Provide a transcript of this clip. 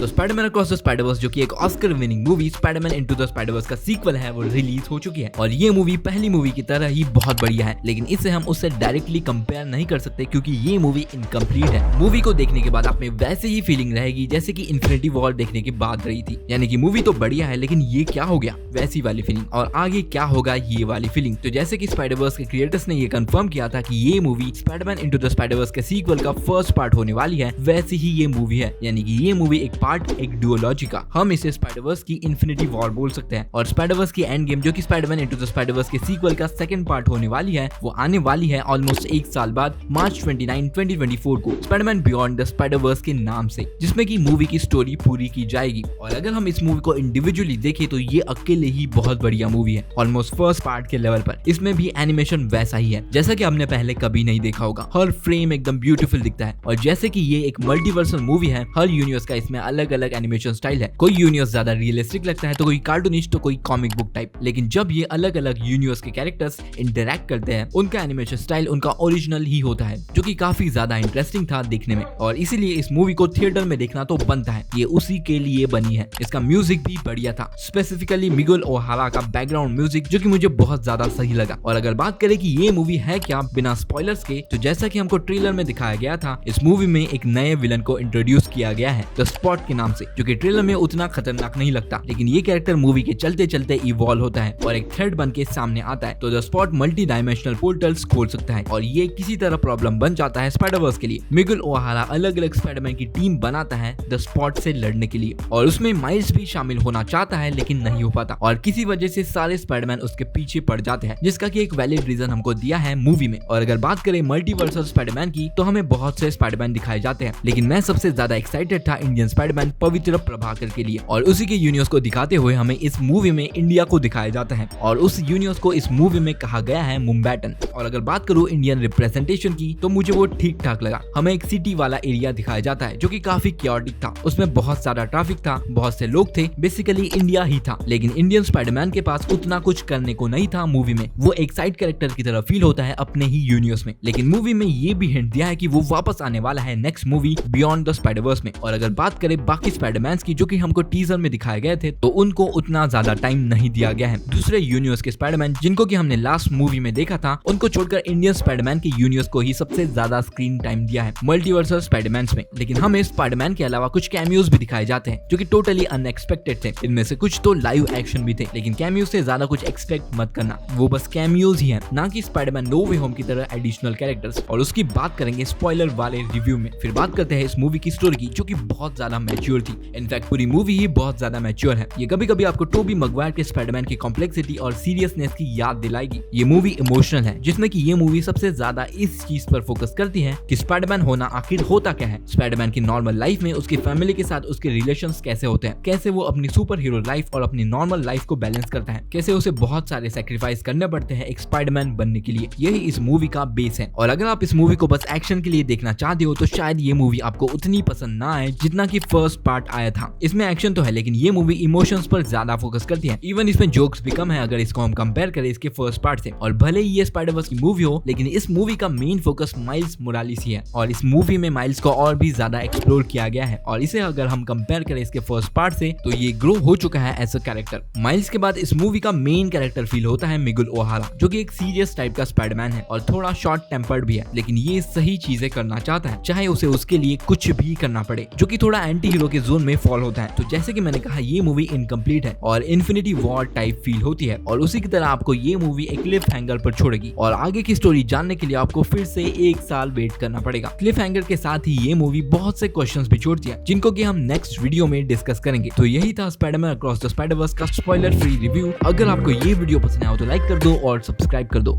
तो Spiderman across the Spider-Verse जो कि एक Oscar winning movie Spiderman into the Spider-Verse का सीक्वल है वो रिलीज हो चुकी है और ये मूवी पहली मूवी की तरह ही बहुत बढ़िया है, लेकिन इसे हम उससे डायरेक्टली कंपेयर नहीं कर सकते क्योंकि ये मूवी इनकम्प्लीट है। मूवी को देखने के बाद आप में वैसे ही फीलिंग रहेगी जैसे कि इन्फिनिटी वॉर देखने के बाद रही थी, यानी कि मूवी तो बढ़िया है लेकिन ये क्या हो गया, वैसी वाली फीलिंग। और आगे क्या होगा ये वाली फीलिंग। तो जैसे कि स्पाइडरवर्स के क्रिएटर्स ने ये कंफर्म किया था कि ये movie Spiderman into the Spider-Verse के सीक्वल का फर्स्ट पार्ट होने वाली है, वैसे ही ये मूवी है, यानी कि ये मूवी एक पार्ट एक डुओलॉजी का। हम इसे स्पाइडरवर्स की इन्फिनिटी वॉर बोल सकते हैं और स्पाइडरवर्स की एंड गेम जो कि स्पाइडरमैन इनटू द स्पाइडरवर्स के सीक्वल का सेकंड पार्ट होने वाली है वो आने वाली है ऑलमोस्ट एक साल बाद मार्च 29, 2024 को स्पाइडरमैन बियॉन्ड द स्पाइडरवर्स के नाम से, जिसमें की मूवी की स्टोरी पूरी की जाएगी। और अगर हम इस मूवी को इंडिविजुअली देखें तो ये अकेले ही बहुत बढ़िया मूवी है, ऑलमोस्ट फर्स्ट पार्ट के लेवल पर। इसमें भी एनिमेशन वैसा ही है जैसा कि आपने पहले कभी नहीं देखा होगा, हर फ्रेम एकदम ब्यूटीफुल दिखता है। और जैसे कि ये एक मल्टीवर्सल मूवी है, हर यूनिवर्स का इसमें अलग अलग एनिमेशन स्टाइल है। कोई यूनिवर्स ज्यादा रियलिस्टिक लगता है तो कोई कार्टूनिस्ट तो कोई कॉमिक बुक टाइप, लेकिन जब ये अलग अलग यूनिवर्स के कैरेक्टर्स इंटरैक्ट करते हैं उनका एनिमेशन स्टाइल उनका ओरिजिनल ही होता है, जो कि काफी ज्यादा इंटरेस्टिंग था देखने में। और इसीलिए इस मूवी को थिएटर में देखना तो बनता है, ये उसी के लिए बनी है। इसका म्यूजिक भी बढ़िया था, स्पेसिफिकली मिगुएल ओहारा का बैकग्राउंड म्यूजिक जो कि मुझे बहुत ज्यादा सही लगा। और अगर बात करें कि ये मूवी है क्या बिना स्पॉयलर्स के, तो जैसा कि हमको ट्रेलर में दिखाया गया था, इस मूवी में एक नए विलन को इंट्रोड्यूस किया गया है द स्पॉट के नाम से, जो कि ट्रेलर में उतना खतरनाक नहीं लगता, लेकिन ये कैरेक्टर मूवी के चलते चलते इवॉल्व होता है और एक थ्रेड बन के सामने आता है। तो the spot multi dimensional portals खोल सकता है और ये किसी तरह प्रॉब्लम बन जाता है स्पाइडरवर्स के लिए। मिगुएल ओहारा अलग अलग स्पाइडरमैन की टीम बनाता है द स्पॉट से लड़ने के लिए और उसमें माइल्स भी शामिल होना चाहता है लेकिन नहीं हो पाता और किसी वजह से सारे स्पाइडरमैन उसके पीछे पड़ जाते हैं, जिसका कि एक वैलिड रीजन हमको दिया है मूवी में। और अगर बात करें मल्टीवर्सल स्पाइडरमैन की तो हमें बहुत से स्पाइडरमैन दिखाए जाते हैं, लेकिन मैं सबसे ज्यादा एक्साइटेड था इंडियन स्पाइडरमैन पवित्र प्रभाकर के लिए। और उसी के यूनिवर्स को दिखाते हुए हमें इस मूवी में इंडिया को दिखाया जाता है और उस यूनिवर्स को इस मूवी में कहा गया है मुंबैटन। और अगर बात करूं इंडियन रिप्रेजेंटेशन की तो मुझे वो ठीक ठाक लगा। हमें एक सिटी वाला एरिया दिखाया जाता है जो कि काफी क्योटिक था, उसमें बहुत सारा ट्रैफिक था, बहुत से लोग थे, बेसिकली इंडिया ही था। लेकिन इंडियन स्पाइडरमैन के पास उतना कुछ करने को नहीं था मूवी में, वो एक साइड कैरेक्टर की तरह फील होता है अपने ही यूनिवर्स में। लेकिन मूवी में ये भी हिंट दिया है कि वो वापस आने वाला है next movie beyond the Spider-Verse में। और अगर बात करें बाकी स्पाइडरमैन की जो कि हमको टीजर में दिखाए गए थे, तो उनको उतना ज्यादा टाइम नहीं दिया गया है। दूसरे यूनिवर्स के स्पाइडरमैन जिनको कि हमने लास्ट मूवी में देखा था, उनको छोड़कर इंडियन स्पाइडरमैन के यूनिवर्स को ही सबसे ज्यादा स्क्रीन टाइम दिया है मल्टीवर्सल स्पाइडरमैन में। लेकिन हमें स्पाइडरमैन के अलावा कुछ कैमियोज भी दिखाए जाते हैं जो कि टोटली अनएक्सपेक्टेड थे। इनमें से कुछ तो लाइव एक्शन भी थे, लेकिन कैमियो से ज्यादा कुछ एक्सपेक्ट मत करना, वो बस कैमियोज ही हैं, ना कि स्पाइडरमैन नो वे होम की तरह एडिशनल कैरेक्टर्स। और उसकी बात करेंगे स्पॉइलर वाले रिव्यू में। फिर बात करते हैं इस मूवी की स्टोरी की जो कि बहुत ज्यादा मैच्योर थी। इनफैक्ट पूरी मूवी ही बहुत ज्यादा मैच्योर है। ये कभी कभी आपको टोबी मैगवायर के स्पाइडरमैन की कॉम्प्लेक्सिटी और सीरियसनेस की याद दिलाएगी। ये मूवी इमोशनल है, जिसमें कि ये मूवी सबसे ज्यादा इस चीज पर फोकस करती है कि स्पाइडरमैन होना आखिर होता क्या है, स्पाइडरमैन की नॉर्मल लाइफ में उसकी फैमिली के साथ उसके रिलेशंस कैसे होते हैं, कैसे वो अपनी सुपर हीरो लाइफ और अपनी नॉर्मल लाइफ को बैलेंस करता है, कैसे उसे बहुत सारे सैक्रिफाइस करने पड़ते हैं एक स्पाइडरमैन बनने के लिए। यही इस मूवी का बेस है। और अगर आप इस मूवी को बस एक्शन के लिए देखना चाहते हो तो शायद ये मूवी आपको उतनी पसंद ना आए जितना कि फर्स्ट पार्ट आया था। इसमें एक्शन तो है लेकिन ये मूवी इमोशंस पर ज्यादा फोकस करती है। इवन इसमें जोक्स भी कम है अगर इसको हम कंपेयर करें इसके फर्स्ट पार्ट से। और भले ही ये स्पाइडरवर्स की मूवी हो, लेकिन इस मूवी का मेन फोकस माइल्स मोरालिस ही है और इस मूवी में माइल्स को और भी ज्यादा एक्सप्लोर किया गया है। और इसे अगर हम कंपेयर करें इसके फर्स्ट पार्ट से तो ये ग्रो हो चुका है एज अ कैरेक्टर। माइल्स के बाद इस मूवी का मेन कैरेक्टर फील होता है मिगुएल ओहारा, जो कि एक सीरियस टाइप का स्पाइडरमैन है और थोड़ा शॉर्ट टेम्पर्ड भी है, लेकिन ये सही चीजें करना चाहता है, चाहे उसे उसके लिए कुछ भी करना पड़े, जो कि थोड़ा एंटी हीरो के जोन में फॉल होता है। तो जैसे कि मैंने कहा ये मूवी इनकम्प्लीट है और इन्फिनिटी वॉर टाइप फील होती है और उसी की तरह आपको ये मूवी एक क्लिफ हैंगर पर छोड़ेगी और आगे की स्टोरी जानने के लिए आपको फिर से एक साल वेट करना पड़ेगा। क्लिफ हैंगर के साथ ही ये मूवी बहुत से क्वेश्चंस भी छोड़ती है जिनको कि हम नेक्स्ट वीडियो में डिस्कस करेंगे। तो यही था स्पाइडरमैन अक्रॉस द स्पाइडरवर्स का स्पॉइलर फ्री रिव्यू। अगर आपको ये वीडियो पसंद आया हो तो लाइक कर दो और सब्सक्राइब कर दो।